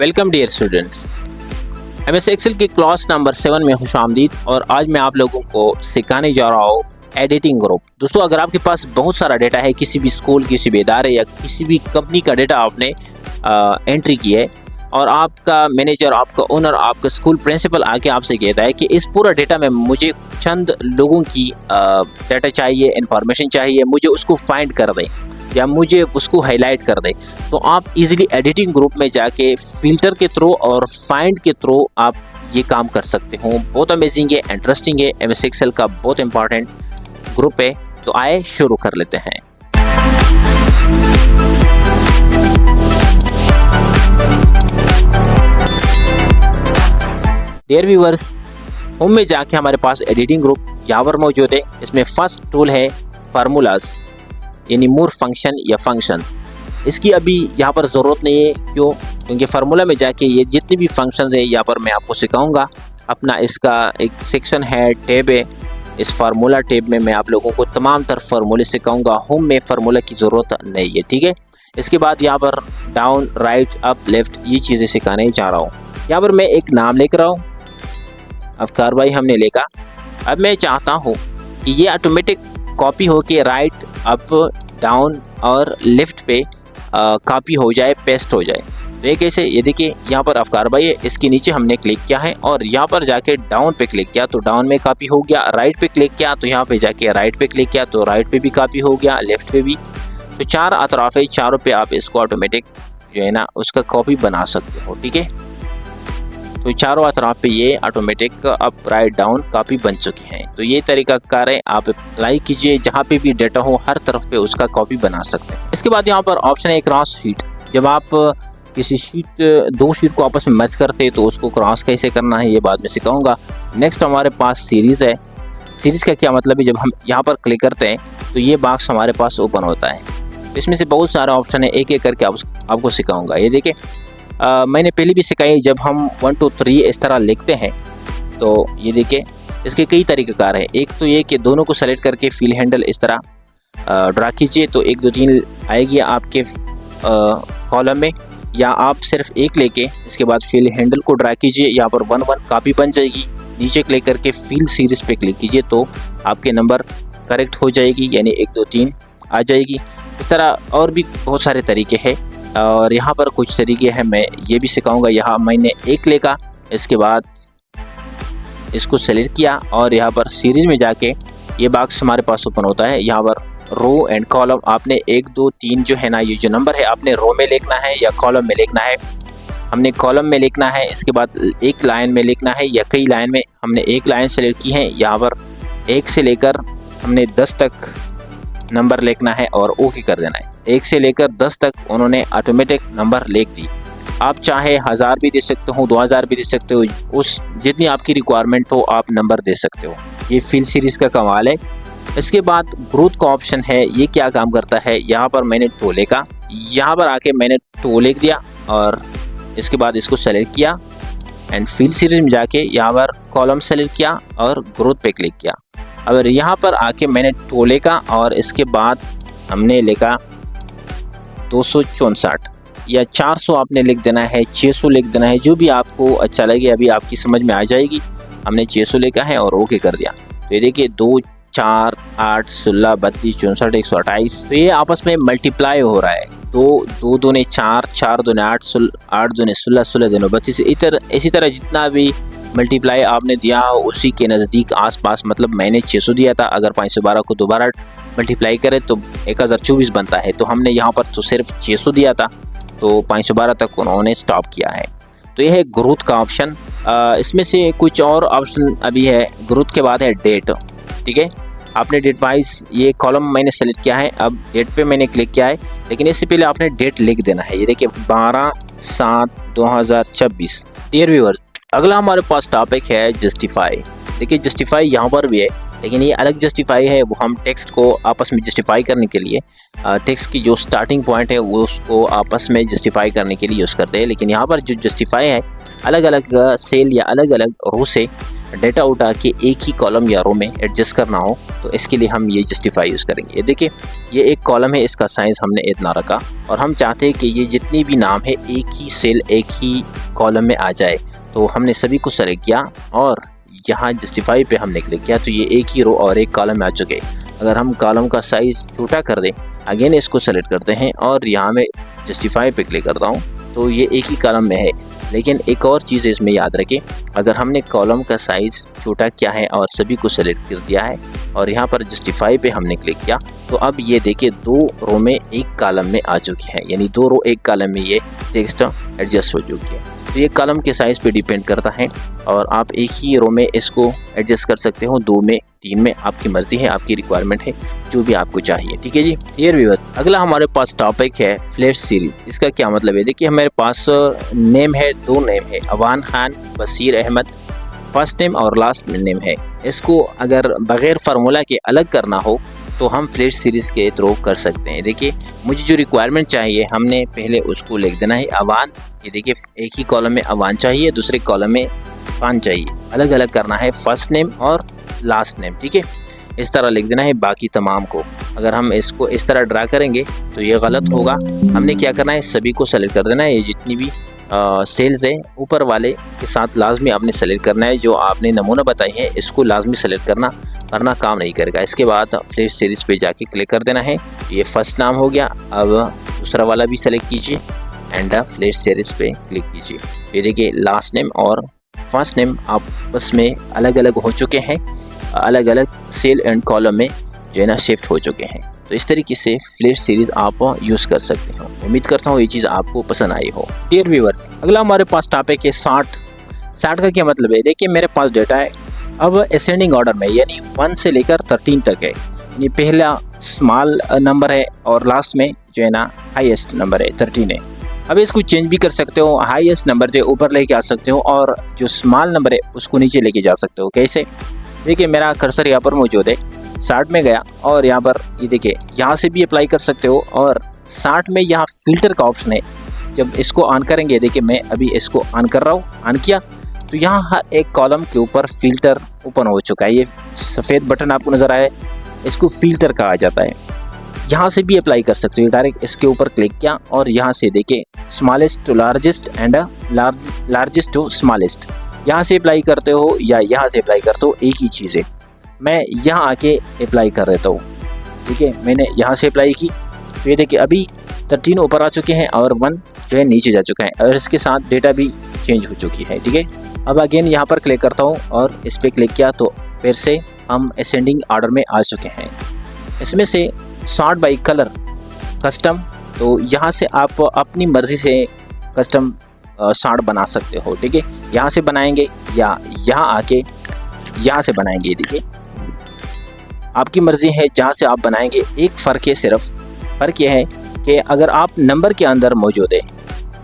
Welcome dear students. MS Excel की class number 7 में खुशामदीद। और आज मैं आप लोगों को सिखाने जा रहा हूँ एडिटिंग ग्रुप। दोस्तों, अगर आपके पास बहुत सारा डेटा है, किसी भी स्कूल, किसी भी इदारे या किसी भी कंपनी का डेटा आपने एंट्री की है और आपका मैनेजर, आपका ओनर, आपका स्कूल प्रिंसिपल आके आपसे कहता है कि इस पूरा डेटा में मुझे चंद लोगों की डेटा चाहिए, इंफॉर्मेशन चाहिए, मुझे उसको फाइंड कर दें या मुझे उसको हाईलाइट कर दे, तो आप इजीली एडिटिंग ग्रुप में जाके फिल्टर के थ्रू और फाइंड के थ्रू आप ये काम कर सकते हो। बहुत अमेजिंग है, इंटरेस्टिंग है, एमएस एक्सेल का बहुत इंपॉर्टेंट ग्रुप है। तो आए शुरू कर लेते हैं। डियर व्यूअर्स, होम में जाके हमारे पास एडिटिंग ग्रुप यहाँ पर मौजूद है। इसमें फर्स्ट टूल है फार्मूलाज, यानी मोर फंक्शन या फंक्शन। इसकी अभी यहाँ पर ज़रूरत नहीं है। क्यों? क्योंकि फार्मूला में जाके ये जितने भी फंक्शंस है यहाँ पर मैं आपको सिखाऊंगा। अपना इसका एक सेक्शन है, टैब है। इस फार्मूला टैब में मैं आप लोगों को तमाम तरह फार्मूले सिखाऊंगा। होम में फार्मूला की ज़रूरत नहीं है, ठीक है। इसके बाद यहाँ पर डाउन, राइट, अप, लेफ्ट, ये चीज़ें सिखाने जा रहा हूँ। यहाँ पर मैं एक नाम लेकर रहा हूँ, अफ्तार भाई हमने लेगा। अब मैं चाहता हूँ कि ये ऑटोमेटिक कॉपी हो के राइट, अप, डाउन और लेफ्ट पे कॉपी हो जाए, पेस्ट हो जाए। तो ये कैसे? ये देखिए, यहाँ पर अफ्तार भाई है, इसके नीचे हमने क्लिक किया है और यहाँ पर जाके डाउन पे क्लिक किया तो डाउन में कॉपी हो गया। राइट पे क्लिक किया तो यहाँ पे जाके राइट पे क्लिक किया तो राइट पे भी कॉपी हो गया, लेफ्ट पे भी। तो चार अतराफ है, चारों पे आप इसको ऑटोमेटिक जो है ना उसका कॉपी बना सकते हो, ठीक है। तो चारों अतराफ पे ये automatic up, right, down copy बन चुकी हैं। तो ये तरीका कार है, आप अप्लाई कीजिए, जहाँ पे भी डेटा हो हर तरफ पे उसका कॉपी बना सकते हैं। इसके बाद यहाँ पर ऑप्शन है क्रॉस शीट। जब आप किसी दो शीट को आपस में मैच करते हैं तो उसको क्रॉस कैसे करना है ये बाद में सिखाऊंगा। नेक्स्ट हमारे पास सीरीज़ है। सीरीज़ का क्या मतलब है? जब हम यहाँ पर क्लिक करते हैं तो ये बॉक्स हमारे पास ओपन होता है। इसमें से बहुत सारे ऑप्शन है, एक एक करके आपको सिखाऊंगा। ये देखिए, मैंने पहले भी सिखाई। जब हम 1 2 3 इस तरह लिखते हैं तो ये देखिए, इसके कई तरीक़ेकार है। एक तो ये कि दोनों को सेलेक्ट करके फिल हैंडल इस तरह ड्रा कीजिए तो 1 2 3 आएगी आपके कॉलम में, या आप सिर्फ एक लेके इसके बाद फिल हैंडल को ड्रा कीजिए, यहाँ पर 1 1 कॉपी बन जाएगी। नीचे क्लिक करके फिल सीरीज़ पे क्लिक कीजिए तो आपके नंबर करेक्ट हो जाएगी, यानी 1 2 3 आ जाएगी। इस तरह और भी बहुत सारे तरीके हैं और यहाँ पर कुछ तरीके हैं, मैं ये भी सिखाऊंगा। यहाँ मैंने एक लेका, इसके बाद इसको सेलेक्ट किया और यहाँ पर सीरीज़ में जाके ये बॉक्स हमारे पास ओपन होता है। यहाँ पर रो एंड कॉलम, आपने 1 2 3 जो है ना, ये जो नंबर है आपने रो में लिखना है या कॉलम में लिखना है। हमने कॉलम में लिखना है। इसके बाद एक लाइन में लिखना है या कई लाइन में। हमने एक लाइन सेलेक्ट की है। यहाँ पर 1 से लेकर हमने 10 तक नंबर लिखना है और ओके कर देना है। 1 से लेकर 10 तक उन्होंने ऑटोमेटिक नंबर लिख दी। आप चाहे 1000 भी दे सकते हो, 2000 भी दे सकते हो, उस जितनी आपकी रिक्वायरमेंट हो आप नंबर दे सकते हो। ये फिल सीरीज़ का कमाल है। इसके बाद ग्रोथ का ऑप्शन है। ये क्या काम करता है? यहाँ पर मैंने टो लेका, यहाँ पर आके मैंने टो लिख दिया और इसके बाद इसको सेलेक्ट किया एंड फिल सीरीज में जाके यहाँ पर कॉलम सेलेक्ट किया और ग्रोथ पे क्लिक किया। अब यहाँ पर आके मैंने टो लेका और इसके बाद हमने लिखा 264 या 400 आपने लिख देना है, 600 लिख देना है, जो भी आपको अच्छा लगे। अभी आपकी समझ में आ जाएगी। हमने 600 लिखा है और ओके कर दिया। तो ये देखिए 2 4 8 16 32 64 128, तो ये आपस में मल्टीप्लाई हो रहा है। 2 दूने 4, 4 दूने 8, 8 दूने 16, 16 दूने 32। इसी तरह जितना भी मल्टीप्लाई आपने दिया हो उसी के नज़दीक आसपास। मतलब मैंने 600 दिया था, अगर 512 को दोबारा मल्टीप्लाई करें तो 1024 बनता है। तो हमने यहाँ पर तो सिर्फ 600 दिया था तो 512 तक उन्होंने स्टॉप किया है। तो यह है ग्रोथ का ऑप्शन। इसमें से कुछ और ऑप्शन अभी है। ग्रोथ के बाद है डेट, ठीक है। आपने डेट वाइज ये कॉलम मैंने सेलेक्ट किया है। अब डेट पे मैंने क्लिक किया है, लेकिन इससे पहले आपने डेट लिख देना है। ये देखिए 12/7/2026। डियर व्यूअर्स, अगला हमारे पास टॉपिक है जस्टिफाई। देखिए जस्टिफाई यहाँ पर भी है, लेकिन ये अलग जस्टिफाई है। वो हम टेक्स्ट को आपस में जस्टिफाई करने के लिए, टेक्स्ट की जो स्टार्टिंग पॉइंट है वो उसको आपस में जस्टिफाई करने के लिए यूज़ करते हैं। लेकिन यहाँ पर जो जस्टिफाई है अलग अलग सेल या अलग अलग रो से डेटा उठा के एक ही कॉलम या रो में एडजस्ट करना हो तो इसके लिए हम ये जस्टिफाई यूज़ करेंगे। ये देखिए, ये एक कॉलम है, इसका साइज़ हमने इतना रखा और हम चाहते हैं कि ये जितनी भी नाम है एक ही सेल एक ही कॉलम में आ जाए। तो हमने सभी को सेलेक्ट किया और यहाँ जस्टिफाई पे हमने क्लिक किया तो ये एक ही रो और एक कॉलम में आ चुके। अगर हम कॉलम का साइज़ छोटा कर दें, अगेन इसको सेलेक्ट करते हैं और यहाँ मैं जस्टिफाई पे क्लिक करता हूँ तो ये एक ही कॉलम में है। लेकिन एक और चीज़ इसमें याद रखें, अगर हमने कॉलम का साइज़ छोटा किया है और सभी को सेलेक्ट कर दिया है और यहाँ पर जस्टिफाई पे हमने क्लिक किया तो अब ये देखिए 2 रो में एक कॉलम में आ चुकी है, यानी 2 रो एक कॉलम में ये टेक्स्ट एडजस्ट हो चुकी है। तो ये कॉलम के साइज़ पे डिपेंड करता है और आप एक ही रो में इसको एडजस्ट कर सकते हो, 2 में 3 में, आपकी मर्ज़ी है, आपकी रिक्वायरमेंट है, जो भी आपको चाहिए। ठीक है जी। डियर व्यूअर्स, अगला हमारे पास टॉपिक है फ्लैश सीरीज़। इसका क्या मतलब है? देखिए हमारे पास नेम है, 2 नेम है, अवान खान, बशीर अहमद, फर्स्ट नेम और लास्ट नेम है। इसको अगर बग़ैर फार्मूला के अलग करना हो तो हम फ्लैश सीरीज़ के थ्रू कर सकते हैं। देखिए मुझे जो रिक्वायरमेंट चाहिए हमने पहले उसको लिख देना है अवान। ये देखिए एक ही कॉलम में अवान चाहिए, दूसरे कॉलम में खान चाहिए, अलग अलग करना है फर्स्ट नेम और लास्ट नेम। ठीक है, इस तरह लिख देना है बाकी तमाम को। अगर हम इसको इस तरह ड्रा करेंगे तो ये गलत होगा। हमने क्या करना है, सभी को सेलेक्ट कर देना है। ये जितनी भी सेल्स है ऊपर वाले के साथ लाजमी आपने सेलेक्ट करना है। जो आपने नमूना बताई है इसको लाजमी सेलेक्ट करना काम नहीं करेगा। इसके बाद फ्लैश सीरीज़ पे जाके क्लिक कर देना है। ये फर्स्ट नाम हो गया। अब दूसरा वाला भी सेलेक्ट कीजिए एंड फ्लैश सीरीज़ पे क्लिक कीजिए। ये देखिए लास्ट नेम और फर्स्ट नेम आपस में अलग अलग हो चुके हैं, अलग अलग सेल एंड कॉलम में जो है ना शिफ्ट हो चुके हैं। तो इस तरीके से फ्लैश सीरीज़ आप यूज़ कर सकते हो। उम्मीद करता हूँ ये चीज़ आपको पसंद आई हो। डियर व्यूअर्स, अगला हमारे पास टॉपिक है शार्ट का क्या मतलब है? देखिए मेरे पास डेटा है अब असेंडिंग ऑर्डर में, यानी 1 से लेकर 13 तक है। यानी पहला स्मॉल नंबर है और लास्ट में जो है ना हाईएस्ट नंबर है 13 है। अब इसको चेंज भी कर सकते हो, हाईएस्ट नंबर जो ऊपर लेके आ सकते हो और जो स्मॉल नंबर है उसको नीचे लेके जा सकते हो। कैसे? देखिए मेरा कर्सर यहाँ पर मौजूद है, 60 में गया और यहाँ पर ये देखिए यहाँ से भी अप्लाई कर सकते हो और 60 में यहाँ फ़िल्टर का ऑप्शन है। जब इसको ऑन करेंगे, देखिए मैं अभी इसको ऑन कर रहा हूँ, ऑन किया तो यहाँ हर एक कॉलम के ऊपर फ़िल्टर ओपन हो चुका है। ये सफ़ेद बटन आपको नज़र आया, इसको फ़िल्टर कहा जाता है। यहाँ से भी अप्लाई कर सकते हो। डायरेक्ट इसके ऊपर क्लिक किया और यहाँ से देखिए smallest to largest and largest to smallest, यहाँ से अप्लाई करते हो या यहाँ से अप्लाई करते हो, एक ही चीज़ है। मैं यहाँ आके अप्लाई कर देता हूँ। ठीक है, मैंने यहाँ से अप्लाई की तो ये देखिए अभी 13 ऊपर आ चुके हैं और 1 जो है नीचे जा चुका है और इसके साथ डेटा भी चेंज हो चुकी है। ठीक है, अब अगेन यहाँ पर क्लिक करता हूँ और इस पर क्लिक किया तो फिर से हम असेंडिंग ऑर्डर में आ चुके हैं। इसमें से सॉर्ट बाय कलर कस्टम, तो यहाँ से आप अपनी मर्ज़ी से कस्टम सॉर्ट बना सकते हो। ठीक है, यहाँ से बनाएंगे या यहाँ आके यहाँ से बनाएंगे। देखिए आपकी मर्ज़ी है जहाँ से आप बनाएंगे। एक फ़र्क है, सिर्फ फ़र्क यह है कि अगर आप नंबर के अंदर मौजूद है,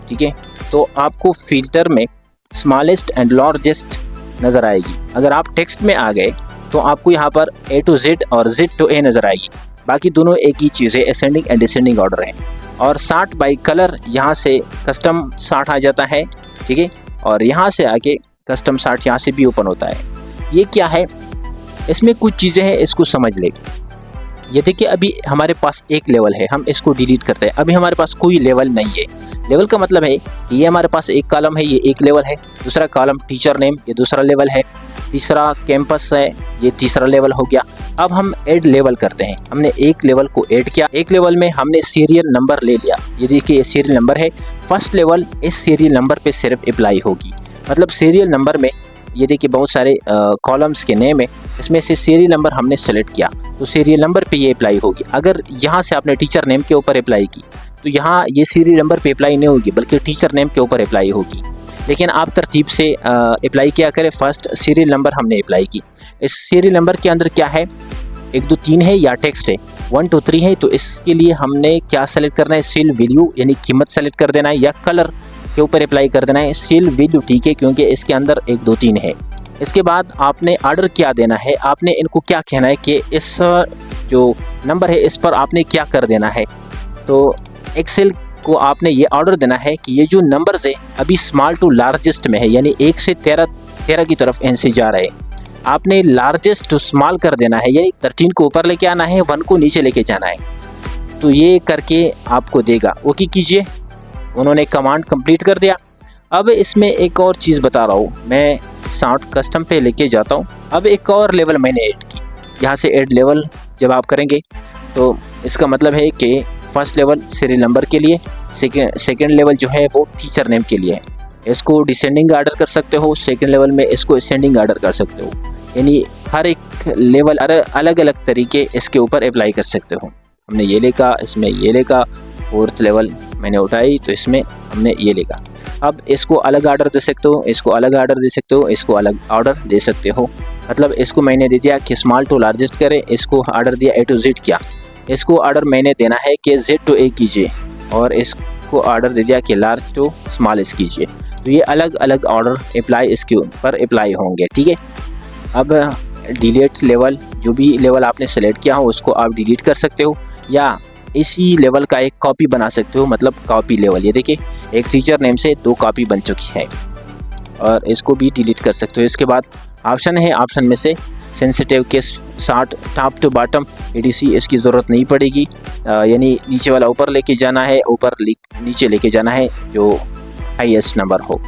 ठीक है, तो आपको फ़िल्टर में स्मॉलेस्ट एंड लार्जेस्ट नज़र आएगी। अगर आप टेक्स्ट में आ गए तो आपको यहाँ पर A to Z और Z to A नज़र आएगी। बाकी दोनों एक ही चीज़ है, असेंडिंग एंड डिसेंडिंग ऑर्डर है। और सॉर्ट बाय कलर, यहाँ से कस्टम सॉर्ट आ जाता है। ठीक है, और यहाँ से आके कस्टम सॉर्ट यहाँ से भी ओपन होता है। ये क्या है? इसमें कुछ चीज़ें हैं, इसको समझ ले। ये देखिए अभी हमारे पास एक लेवल है, हम इसको डिलीट करते हैं। अभी हमारे पास कोई लेवल नहीं है। लेवल का मतलब है कि ये हमारे पास एक कॉलम है, ये एक लेवल है। दूसरा कॉलम टीचर नेम, ये दूसरा लेवल है। तीसरा कैंपस है, ये तीसरा लेवल हो गया। अब हम ऐड लेवल करते हैं। हमने एक लेवल को ऐड किया, एक लेवल में हमने सीरियल नंबर ले लिया। ये देखिए ये सीरियल नंबर है। फर्स्ट लेवल इस सीरियल नंबर पे सिर्फ अप्लाई होगी। मतलब सीरियल नंबर में ये देखिए बहुत सारे कॉलम्स के नेम है, इसमें से सीरियल नंबर हमने सेलेक्ट किया तो सीरियल नंबर पे ये अप्लाई होगी। अगर यहाँ से आपने टीचर नेम के ऊपर अप्लाई की तो यहाँ ये सीरियल नंबर पे अप्लाई नहीं होगी, बल्कि टीचर नेम के ऊपर अप्लाई होगी। लेकिन आप तरतीब से अप्लाई किया करें। फर्स्ट सीरियल नंबर हमने अप्लाई की। इस सीरियल नंबर के अंदर क्या है, 1 2 3 है या टेक्स्ट है, 1 2 3 है। तो इसके लिए हमने क्या सेलेक्ट करना है, सेल वैल्यू यानी कीमत सेलेक्ट कर देना है या कलर के ऊपर अप्लाई कर देना है। सेल वैल्यू ठीक है, क्योंकि इसके अंदर 1 2 3 है। इसके बाद आपने ऑर्डर क्या देना है, आपने इनको क्या कहना है कि इस जो नंबर है इस पर आपने क्या कर देना है। तो एक्सेल को आपने ये ऑर्डर देना है कि ये जो नंबर्स है अभी स्मॉल टू लार्जेस्ट में है, यानी 1 से 13 13 की तरफ एन से जा रहे हैं। आपने लार्जेस्ट टू स्मॉल कर देना है, यानी 13 को ऊपर लेके आना है, 1 को नीचे लेके जाना है। तो ये करके आपको देगा। ओके कीजिए, उन्होंने कमांड कंप्लीट कर दिया। अब इसमें एक और चीज़ बता रहा हूँ, मैं सॉर्ट कस्टम पे लेके जाता हूँ। अब एक और लेवल मैंने ऐड की, यहाँ से ऐड लेवल जब आप करेंगे तो इसका मतलब है कि फर्स्ट लेवल सीरियल नंबर के लिए, सेकेंड लेवल जो है वो टीचर नेम के लिए है। इसको डिसेंडिंग आर्डर कर सकते हो, सेकेंड लेवल में इसको असेंडिंग आर्डर कर सकते हो, यानी हर एक लेवल अलग अलग तरीके इसके ऊपर अप्लाई कर सकते हो। हमने ये लिखा, इसमें ये लिखा, फोर्थ लेवल मैंने उठाई तो इसमें हमने ये लिखा। अब इसको अलग आर्डर दे सकते हो, इसको अलग आर्डर दे सकते हो, इसको अलग ऑर्डर दे सकते हो। मतलब इसको मैंने दे दिया कि स्मॉल टू लार्जेस्ट करे, इसको आर्डर दिया ए टू जेड किया, इसको आर्डर मैंने देना है कि जेड टू ए कीजिए, और इसको आर्डर दे दिया कि लार्ज टू स्मॉलेस्ट कीजिए। तो ये अलग अलग ऑर्डर अप्लाई इसके ऊपर अप्लाई होंगे, ठीक है। अब डिलीट लेवल, जो भी लेवल आपने सेलेक्ट किया हो उसको आप डिलीट कर सकते हो, या इसी लेवल का एक कॉपी बना सकते हो, मतलब कॉपी लेवल। ये देखिए, एक टीचर नेम से 2 कॉपी बन चुकी है, और इसको भी डिलीट कर सकते हो। इसके बाद ऑप्शन है, ऑप्शन में से सेंसिटिव के साथ टॉप टू बॉटम एडीसी इसकी ज़रूरत नहीं पड़ेगी, यानी नीचे वाला ऊपर लेके जाना है, ऊपर नीचे लेके जाना है जो हाईएस्ट नंबर हो।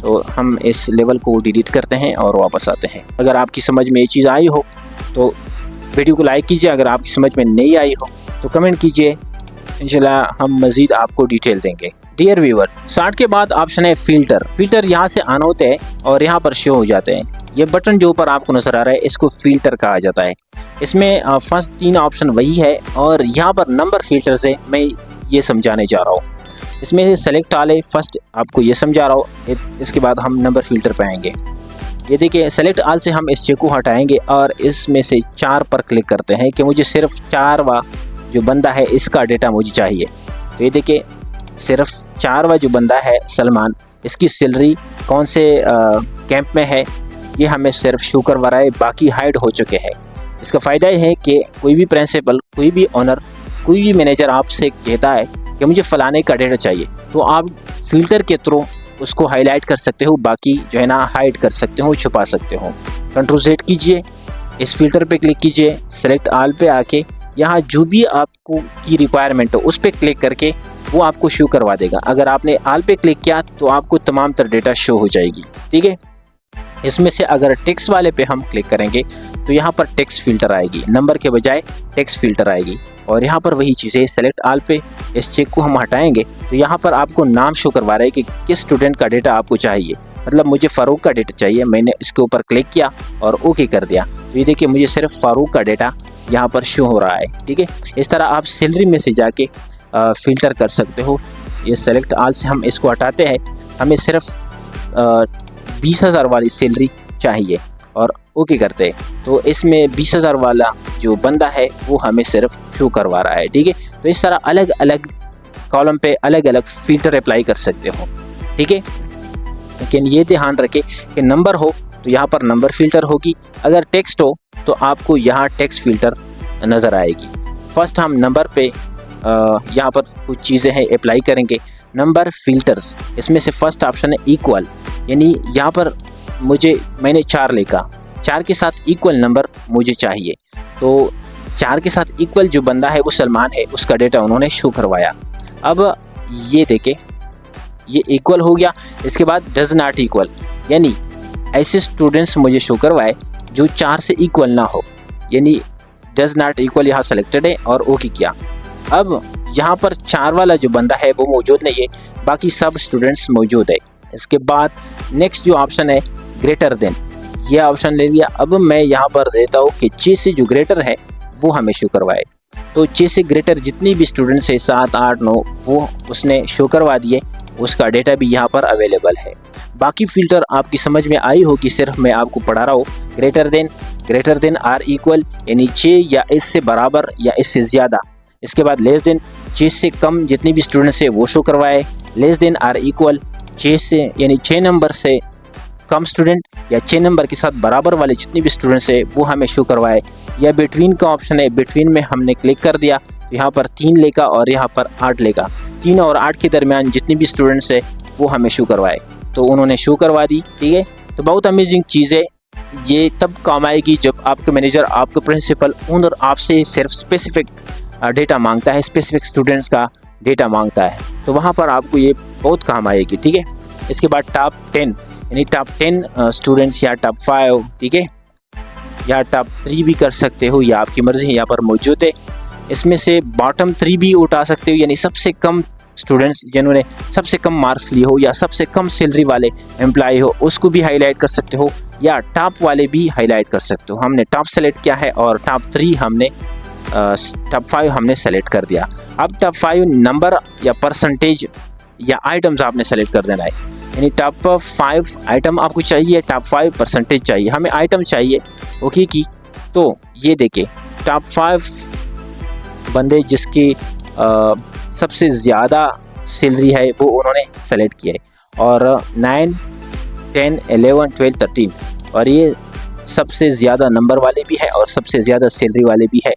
तो हम इस लेवल को डिलीट करते हैं और वापस आते हैं। अगर आपकी समझ में ये चीज़ आई हो तो वीडियो को लाइक कीजिए, अगर आपकी समझ में नहीं आई हो तो कमेंट कीजिए, इंशाल्लाह हम मज़ीद आपको डिटेल देंगे। डियर व्यूअर, स्टार्ट के बाद ऑप्शन है फिल्टर। फिल्टर यहाँ से ऑन होते हैं और यहाँ पर शो हो जाते हैं। ये बटन जो ऊपर आपको नज़र आ रहा है इसको फिल्टर कहा जाता है। इसमें फर्स्ट 3 ऑप्शन वही है, और यहाँ पर नंबर फिल्टर से मैं ये समझाने जा रहा हूँ। इसमें से सेलेक्ट ऑल है, फर्स्ट आपको ये समझा रहा हूँ, इसके बाद हम नंबर फिल्टर पे आएंगे। ये देखिए, सेलेक्ट ऑल से हम इस चेक को हटाएंगे और इसमें से 4 पर क्लिक करते हैं कि मुझे सिर्फ 4वां जो बंदा है इसका डेटा मुझे चाहिए। तो ये देखिए, सिर्फ 4वां जो बंदा है सलमान, इसकी सैलरी कौन से कैंप में है ये हमें सिर्फ शो करवा रहा है, बाकी हाइड हो चुके हैं। इसका फ़ायदा ये है कि कोई भी प्रिंसिपल, कोई भी ऑनर, कोई भी मैनेजर आपसे कहता है कि मुझे फ़लाने का डेटा चाहिए, तो आप फिल्टर के थ्रू उसको हाईलाइट कर सकते हो, बाकी जो है ना हाइड कर सकते हो, छुपा सकते हो। कंट्रोल Z कीजिए, इस फिल्टर पे क्लिक कीजिए, सेलेक्ट ऑल पे आके यहाँ जो भी आपको की रिक्वायरमेंट हो उस पर क्लिक करके वो आपको शो करवा देगा। अगर आपने ऑल पे क्लिक किया तो आपको तमाम तर डेटा शो हो जाएगी, ठीक है। इसमें से अगर टेक्स्ट वाले पे हम क्लिक करेंगे तो यहाँ पर टेक्स्ट फिल्टर आएगी, नंबर के बजाय टेक्स्ट फिल्टर आएगी, और यहाँ पर वही चीज़ है, सेलेक्ट ऑल पे इस चेक को हम हटाएंगे तो यहाँ पर आपको नाम शो करवा रहा है कि किस स्टूडेंट का डेटा आपको चाहिए। मतलब मुझे फ़ारूक का डेटा चाहिए, मैंने इसके ऊपर क्लिक किया और ओके कर दिया, तो ये देखिए मुझे सिर्फ फ़ारूक का डेटा यहाँ पर शो हो रहा है, ठीक है। इस तरह आप सैलरी में से जाके फ़िल्टर कर सकते हो। ये सेलेक्ट ऑल से हम इसको हटाते हैं, हमें सिर्फ 20,000 वाली सैलरी चाहिए और ओके करते हैं, तो इसमें 20,000 वाला जो बंदा है वो हमें सिर्फ शो करवा रहा है, ठीक है। तो इस तरह अलग अलग कॉलम पे अलग अलग फ़िल्टर अप्लाई कर सकते हो, ठीक है। लेकिन ये ध्यान रखें कि नंबर हो तो यहाँ पर नंबर फ़िल्टर होगी, अगर टेक्स्ट हो तो आपको यहाँ टेक्स्ट फ़िल्टर नज़र आएगी। फर्स्ट हम नंबर पे यहाँ पर कुछ चीज़ें हैं अप्लाई करेंगे। नंबर फ़िल्टर्स, इसमें से फर्स्ट ऑप्शन है इक्वल, यानी यहाँ पर मैंने 4 लिखा, 4 के साथ इक्वल नंबर मुझे चाहिए, तो 4 के साथ इक्वल जो बंदा है वो सलमान है, उसका डेटा उन्होंने शो करवाया। अब ये देखें, ये इक्वल हो गया। इसके बाद डज नॉट इक्वल, यानी ऐसे स्टूडेंट्स मुझे शो करवाए जो 4 से इक्वल ना हो, यानी डज नॉट इक्वल यहाँ सेलेक्टेड है और ओके किया। अब यहाँ पर 4 वाला जो बंदा है वो मौजूद नहीं है, बाकी सब स्टूडेंट्स मौजूद है। इसके बाद नेक्स्ट जो ऑप्शन है ग्रेटर देन, ये ऑप्शन ले लिया। अब मैं यहाँ पर देता हूँ कि 6 से जो ग्रेटर है वो हमें शो करवाए, तो 6 से ग्रेटर जितनी भी स्टूडेंट्स है 7, 8, 9 वो उसने शो करवा दिए, उसका डेटा भी यहाँ पर अवेलेबल है। बाकी फ़िल्टर आपकी समझ में आई होगी, सिर्फ मैं आपको पढ़ा रहा हूँ। ग्रेटर देन आर इक्वल, यानी 6 या इससे बराबर या इससे ज़्यादा। इसके बाद लेस देन, 6 से कम जितनी भी स्टूडेंट्स है वो शो करवाए। लेस देन आर इक्वल, 6 से यानी 6 नंबर से कम स्टूडेंट या 6 नंबर के साथ बराबर वाले जितनी भी स्टूडेंट्स है वो हमें शो करवाए। या बिटवीन का ऑप्शन है, बिटवीन में हमने क्लिक कर दिया तो यहाँ पर 3 लेगा और यहाँ पर 8 लेगा, 3 और 8 के दरमियान जितनी भी स्टूडेंट्स है वो हमें शो करवाए, तो उन्होंने शो करवा दी, ठीक है। तो बहुत अमेजिंग चीज़ है। ये तब काम आएगी जब आपके मैनेजर, आपके प्रिंसिपल, ओनर आपसे सिर्फ स्पेसिफिक डेटा मांगता है, स्पेसिफिक स्टूडेंट्स का डेटा मांगता है, तो वहाँ पर आपको ये बहुत काम आएगी। ठीक है। इसके बाद टॉप 10 यानी टॉप 10 स्टूडेंट्स या टॉप 5, ठीक है, या टॉप 3 भी कर सकते हो, या आपकी मर्ज़ी है, यहाँ पर मौजूद है। इसमें से बॉटम 3 भी उठा सकते हो, यानी सबसे कम स्टूडेंट्स जिन्होंने सबसे कम मार्क्स लिए हो या सबसे कम सैलरी वाले एम्प्लॉय हो, उसको भी हाईलाइट कर सकते हो, या टॉप वाले भी हाईलाइट कर सकते हो। हमने टॉप सेलेक्ट किया है और टॉप 3 हमने टॉप 5 हमने सेलेक्ट कर दिया। अब टॉप 5 नंबर या परसेंटेज या आइटम्स आपने सेलेक्ट कर देना है, यानी टॉप 5 आइटम आपको चाहिए, टॉप 5 परसेंटेज चाहिए, हमें आइटम चाहिए। ओके की तो ये देखिए टॉप 5 बंदे जिसकी सबसे ज़्यादा सैलरी है वो उन्होंने सेलेक्ट किया है, और 9, 10, 11, 12, 13, और ये सबसे ज़्यादा नंबर वाले भी है और सबसे ज़्यादा सैलरी वाले भी है,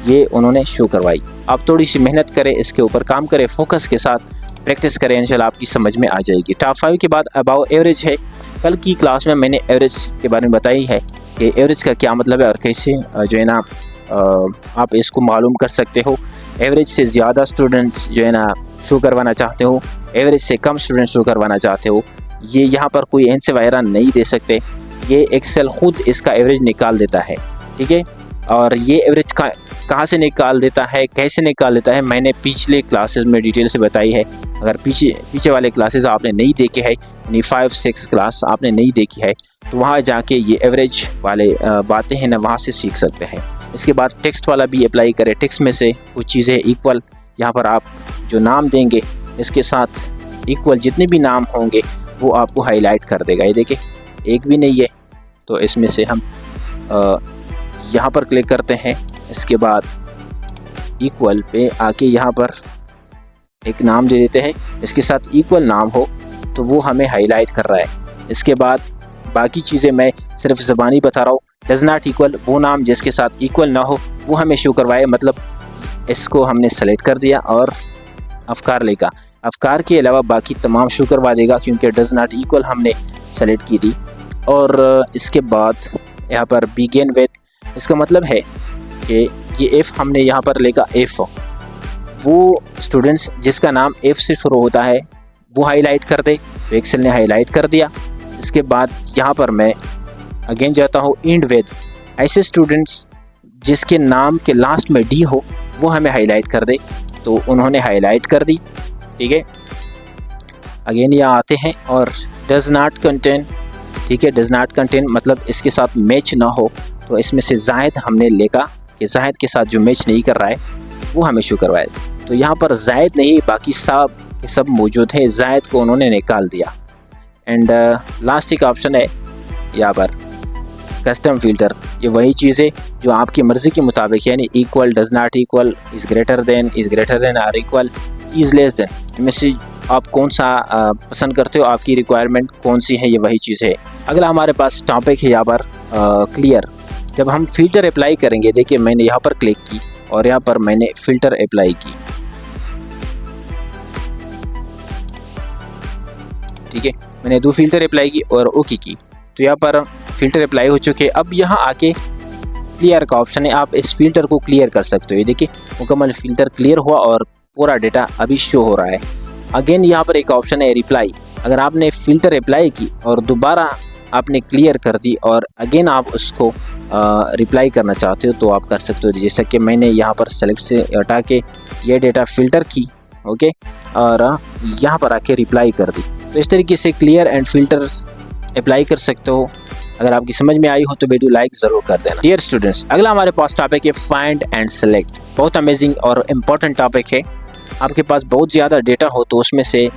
ये उन्होंने शो करवाई। आप थोड़ी सी मेहनत करें, इसके ऊपर काम करें, फोकस के साथ प्रैक्टिस करें, इंशाल्लाह आपकी समझ में आ जाएगी। टॉप 5 के बाद अबाव एवरेज है। कल की क्लास में मैंने एवरेज के बारे में बताई है कि एवरेज का क्या मतलब है और कैसे जो है ना आप इसको मालूम कर सकते हो। एवरेज से ज़्यादा स्टूडेंट्स जो है ना शो करवाना चाहते हो, एवरेज से कम स्टूडेंट्स शो करवाना चाहते हो, ये यहाँ पर कोई आंसर वगैरह नहीं दे सकते, ये एक्सेल खुद इसका एवरेज निकाल देता है। ठीक है। और ये एवरेज कहाँ से निकाल देता है, कैसे निकाल देता है, मैंने पिछले क्लासेस में डिटेल से बताई है। अगर पीछे वाले क्लासेस आपने नहीं देखे हैं, यानी 5, 6 क्लास आपने नहीं देखी है, तो वहाँ जाके ये एवरेज वाले बातें हैं ना, वहाँ से सीख सकते हैं। इसके बाद टेक्स्ट वाला भी अप्लाई करें। टेक्स्ट में से कुछ चीज़ें इक्वल, यहाँ पर आप जो नाम देंगे इसके साथ इक्वल जितने भी नाम होंगे वो आपको हाईलाइट कर देगा। ये देखिए एक भी नहीं है, तो इसमें से हम यहाँ पर क्लिक करते हैं। इसके बाद इक्वल पे आके यहाँ पर एक नाम दे देते हैं, इसके साथ इक्वल नाम हो तो वो हमें हाईलाइट कर रहा है। इसके बाद बाकी चीज़ें मैं सिर्फ ज़बानी बता रहा हूँ। डज़ नॉट इक्वल, वो नाम जिसके साथ इक्वल ना हो वो हमें शो करवाए, मतलब इसको हमने सेलेक्ट कर दिया। और अफकार लेगा, अफकार के अलावा बाकी तमाम शो करवा देगा क्योंकि डज़ नॉट इक्वल हमने सेलेक्ट की थी। और इसके बाद यहाँ पर बिगिन विद, इसका मतलब है कि ये एफ़ हमने यहाँ पर लेगा एफ़, वो स्टूडेंट्स जिसका नाम एफ़ से शुरू होता है वो हाईलाइट कर दे, तो एक्सेल ने हाईलाइट कर दिया। इसके बाद यहाँ पर मैं अगेन जाता हूँ एंड विद, ऐसे स्टूडेंट्स जिसके नाम के लास्ट में डी हो वो हमें हाईलाइट कर दे, तो उन्होंने हाईलाइट कर दी। ठीक है। अगेन यहाँ आते हैं और डज़ नॉट कंटेन, ठीक है, डज़ नॉट कंटेन मतलब इसके साथ मैच ना हो, तो इसमें से जायद हमने लेगा कि जायद के साथ जो मैच नहीं कर रहा है वो हमें शो करवाए। तो यहाँ पर जायद नहीं, बाकी सब मौजूद है, जायद को उन्होंने निकाल दिया। एंड लास्ट एक ऑप्शन है यहाँ पर कस्टम फ़िल्टर, ये वही चीज़ है जो आपकी मर्ज़ी के मुताबिक, यानी equal, does not equal, is greater than or equal, is less than, इनमें से आप कौन सा पसंद करते हो, आपकी रिक्वायरमेंट कौन सी है, ये वही चीज़ है। अगला हमारे पास टॉपिक है यहाँ पर क्लियर। जब हम फ़िल्टर अप्लाई करेंगे, देखिए मैंने यहाँ पर क्लिक की और यहाँ पर मैंने फ़िल्टर अप्लाई की। ठीक है, मैंने 2 फ़िल्टर अप्लाई की और ओके की, तो यहाँ पर फ़िल्टर अप्लाई हो चुके। अब यहाँ आके क्लियर का ऑप्शन है, आप इस फ़िल्टर को क्लियर कर सकते हो। ये देखिए मुकम्मल फ़िल्टर क्लियर हुआ और पूरा डेटा अभी शो हो रहा है। अगेन यहाँ पर एक ऑप्शन है रिप्लाई, अगर आपने फ़िल्टर अप्लाई की और दोबारा आपने क्लियर कर दी और अगेन आप उसको रिप्लाई करना चाहते हो तो आप कर सकते हो। जैसा कि मैंने यहाँ पर सेलेक्ट से हटा के ये डेटा फ़िल्टर की, ओके, और यहाँ पर आके रिप्लाई कर दी। तो इस तरीके से क्लियर एंड फ़िल्टर्स अप्लाई कर सकते हो। अगर आपकी समझ में आई हो तो वीडियो लाइक ज़रूर कर देना। डियर स्टूडेंट्स, अगला हमारे पास टॉपिक है फाइंड एंड सेलेक्ट। बहुत अमेजिंग और इम्पॉर्टेंट टॉपिक है। आपके पास बहुत ज़्यादा डेटा हो तो उसमें से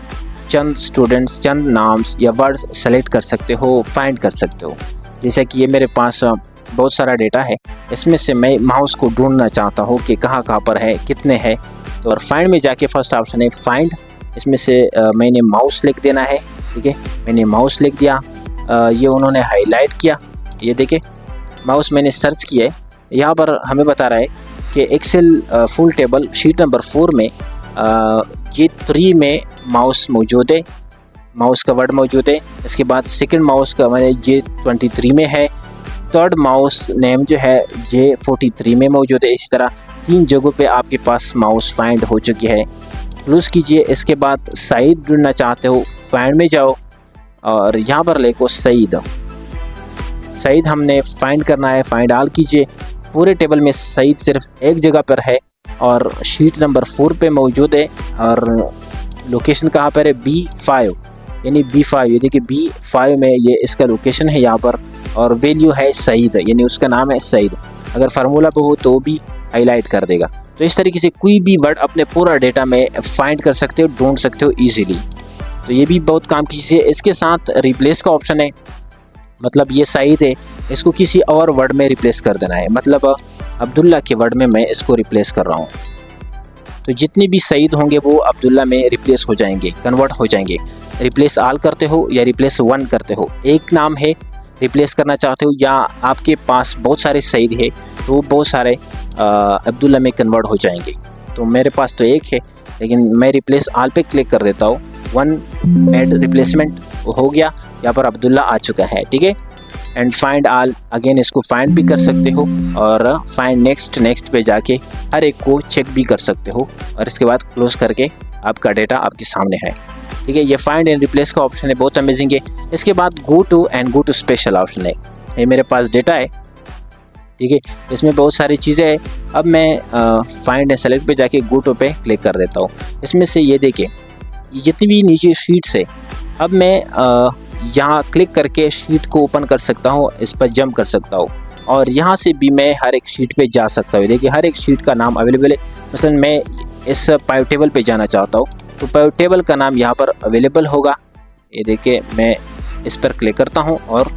चंद स्टूडेंट्स, चंद नाम्स या वर्ड्स सेलेक्ट कर सकते हो, फाइंड कर सकते हो। जैसे कि ये मेरे पास बहुत सारा डेटा है, इसमें से मैं माउस को ढूंढना चाहता हूँ कि कहाँ पर है, कितने हैं। तो और फाइंड में जाके फर्स्ट ऑप्शन है फाइंड, इसमें से मैंने माउस लिख देना है। ठीक है, मैंने माउस लिख दिया, ये उन्होंने हाईलाइट किया। ये देखें माउस मैंने सर्च किया है, यहाँ पर हमें बता रहा है कि Excel full table sheet number 4 में G3 में माउस मौजूद है। माउस का वर्ड मौजूद है। इसके बाद सेकंड माउस का मैंने J23 में है। थर्ड माउस नेम जो है J43 में मौजूद है। इसी तरह 3 जगहों पे आपके पास माउस फाइंड हो चुकी है। क्लोज कीजिए। इसके बाद सईद ढूंढना चाहते हो, फाइंड में जाओ और यहाँ पर लिखो सईद। सईद हमने फाइंड करना है, फाइंड ऑल कीजिए। पूरे टेबल में सईद सिर्फ एक जगह पर है और शीट नंबर 4 पे मौजूद है। और लोकेशन कहाँ पर है? B5, यानी B5। ये देखिए B5 में ये इसका लोकेशन है यहाँ पर, और वैल्यू है सईद, यानी उसका नाम है सईद। अगर फार्मूला पे हो तो भी हाईलाइट कर देगा। तो इस तरीके से कोई भी वर्ड अपने पूरा डेटा में फाइंड कर सकते हो, ढूंढ सकते हो ईजीली। तो ये भी बहुत काम की चीज़ है। इसके साथ रिप्लेस का ऑप्शन है, मतलब ये सईद है, इसको किसी और वर्ड में रिप्लेस कर देना है। मतलब अब्दुल्ला के वर्ड में मैं इसको रिप्लेस कर रहा हूँ, तो जितने भी सईद होंगे वो अब्दुल्ला में रिप्लेस हो जाएंगे, कन्वर्ट हो जाएंगे। रिप्लेस ऑल करते हो या रिप्लेस वन करते हो, एक नाम है रिप्लेस करना चाहते हो, या आपके पास बहुत सारे सईद है तो बहुत सारे अब्दुल्ला में कन्वर्ट हो जाएंगे। तो मेरे पास तो एक है, लेकिन मैं रिप्लेस ऑल पे क्लिक कर देता हूँ। वन एड रिप्लेसमेंट हो गया, यहाँ पर अब्दुल्ला आ चुका है, ठीक है। एंड फाइंड ऑल, अगेन इसको फाइंड भी कर सकते हो और फाइंड नेक्स्ट पे जाके हर एक को चेक भी कर सकते हो, और इसके बाद क्लोज करके आपका डेटा आपके सामने है, ठीक है। ये फाइंड एंड रिप्लेस का ऑप्शन है, बहुत अमेजिंग है। इसके बाद गो टू स्पेशल ऑप्शन है। ये मेरे पास डेटा है, ठीक है, इसमें बहुत सारी चीज़ें हैं। अब मैं फाइंड एंड सेलेक्ट पे जाके गो टू पे क्लिक कर देता हूँ। इसमें से ये देखिए जितनी भी नीचे शीट्स है, अब मैं यहाँ क्लिक करके शीट को ओपन कर सकता हूँ, इस पर जंप कर सकता हूँ और यहाँ से भी मैं हर एक शीट पे जा सकता हूँ। देखिए हर एक शीट का नाम अवेलेबल है। मसलन मैं इस पाइव टेबल पे जाना चाहता हूँ तो पाइव टेबल का नाम यहाँ पर अवेलेबल होगा। ये देखिए मैं इस पर क्लिक करता हूँ और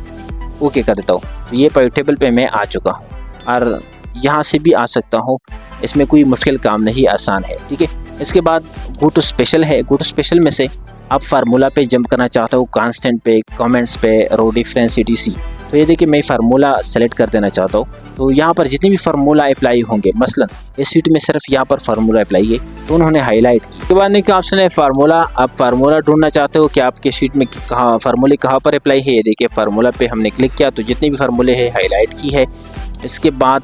ओके कर देता हूँ, तो ये पाइव टेबल पे मैं आ चुका हूँ और यहाँ से भी आ सकता हूँ। इसमें कोई मुश्किल काम नहीं, आसान है, ठीक है। इसके बाद गो टू स्पेशल है। गो टू स्पेशल में से आप फार्मूला पे जंप करना चाहता हूँ, कांस्टेंट पे, कमेंट्स पे, रो डिफरेंस etc। तो ये देखिए मैं फार्मूला सेलेक्ट कर देना चाहता हूँ, तो यहाँ पर जितने भी फार्मूला अप्लाई होंगे, मसलन इस शीट में सिर्फ यहाँ पर फार्मूला अप्लाई है तो उन्होंने हाईलाइट की। उसके बाद का ऑप्शन है फार्मूला। आप फार्मूला ढूंढना चाहते हो कि आपके शीट में कहाँ फार्मूले कहाँ पर अप्लाई है। ये देखिए फार्मूला पे हमने क्लिक किया तो जितने भी फार्मूले है हाईलाइट की है। इसके बाद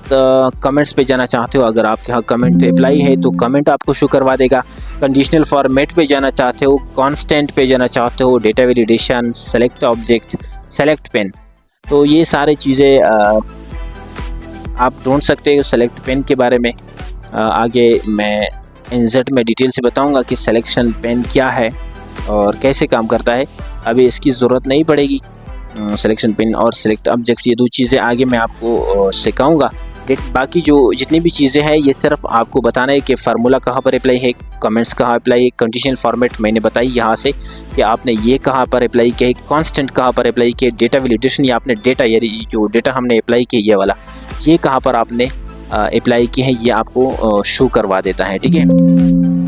कमेंट्स पे जाना चाहते हो, अगर आपके यहाँ कमेंट अप्लाई है तो कमेंट आपको शो करवा देगा। कंडीशनल फॉर्मेट पे जाना चाहते हो, कांस्टेंट पे जाना चाहते हो, data validation, select object, select pen, तो ये सारी चीज़ें आप ढूंढ सकते हो। सेलेक्ट पेन के बारे में आगे मैं इनजेड में डिटेल से बताऊंगा कि सिलेक्शन पेन क्या है और कैसे काम करता है। अभी इसकी ज़रूरत नहीं पड़ेगी। सिलेक्शन पेन और सेलेक्ट ऑब्जेक्ट, ये दो चीज़ें आगे मैं आपको सिखाऊंगा। बाकी जो जितनी भी चीज़ें हैं ये सिर्फ आपको बताना है कि फार्मूला कहाँ पर अप्लाई है, कमेंट्स कहाँ अप्लाई है, कंडीशनल फॉर्मेट मैंने बताई यहाँ से कि आपने ये कहाँ पर अप्लाई किया है, कांस्टेंट कहाँ पर अप्लाई किया, डेटा वैलिडेशन या आपने डेटा, यानी जो डेटा हमने अप्लाई किया ये वाला, ये कहाँ पर आपने अप्लाई किए हैं, ये आपको शो करवा देता है, ठीक है।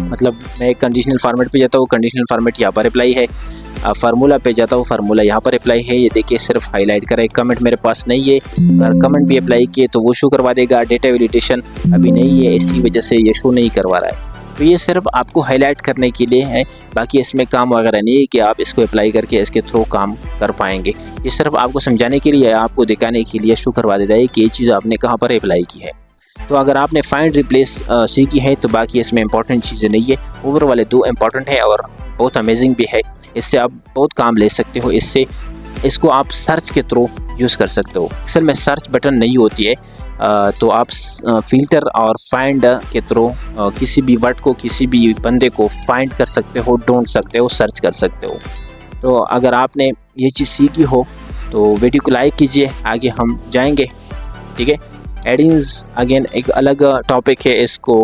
मतलब मैं कंडीशनल फॉर्मेट पे जाता हूँ, कंडीशनल फॉर्मेट यहाँ पर अप्लाई है। फार्मूला पे जाता हूँ, फार्मूला यहाँ पर अप्लाई है। ये देखिए सिर्फ हाईलाइट करा है। कमेंट मेरे पास नहीं है, अगर कमेंट भी अप्लाई किए तो वो शो करवा देगा। डेटा वैलिडेशन अभी नहीं है, इसी वजह से ये शो नहीं करवा रहा है। तो ये सिर्फ आपको हाईलाइट करने के लिए है, बाकी इसमें काम वगैरह नहीं है कि आप इसको अप्लाई करके इसके थ्रू काम कर पाएंगे। ये सिर्फ आपको समझाने के लिए, आपको दिखाने के लिए शो करवा देता है कि ये चीज़ आपने कहाँ पर अप्लाई की है। तो अगर आपने फाइंड रिप्लेस सीखी है तो बाकी इसमें इंपॉर्टेंट चीज़ें नहीं है। ऊपर वाले दो इंपॉर्टेंट है और बहुत अमेजिंग भी है। इससे आप बहुत काम ले सकते हो। इसको आप सर्च के थ्रू यूज़ कर सकते हो। अक्सर में सर्च बटन नहीं होती है, तो आप फिल्टर और फाइंड के थ्रू किसी भी वर्ड को, किसी भी बंदे को फाइंड कर सकते हो, ढूंढ सकते हो, सर्च कर सकते हो। तो अगर आपने ये चीज़ सीखी हो तो वीडियो को लाइक कीजिए, आगे हम जाएंगे, ठीक है। एडिंग्स अगेन एक अलग टॉपिक है, इसको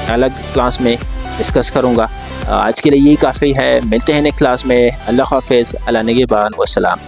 अलग क्लास में डिस्कस करूँगा। आज के लिए यही काफ़ी है। मिलते हैं नेक्स्ट क्लास में। अल्लाह हाफ़िज़, अला निगहबान, वस्सलाम।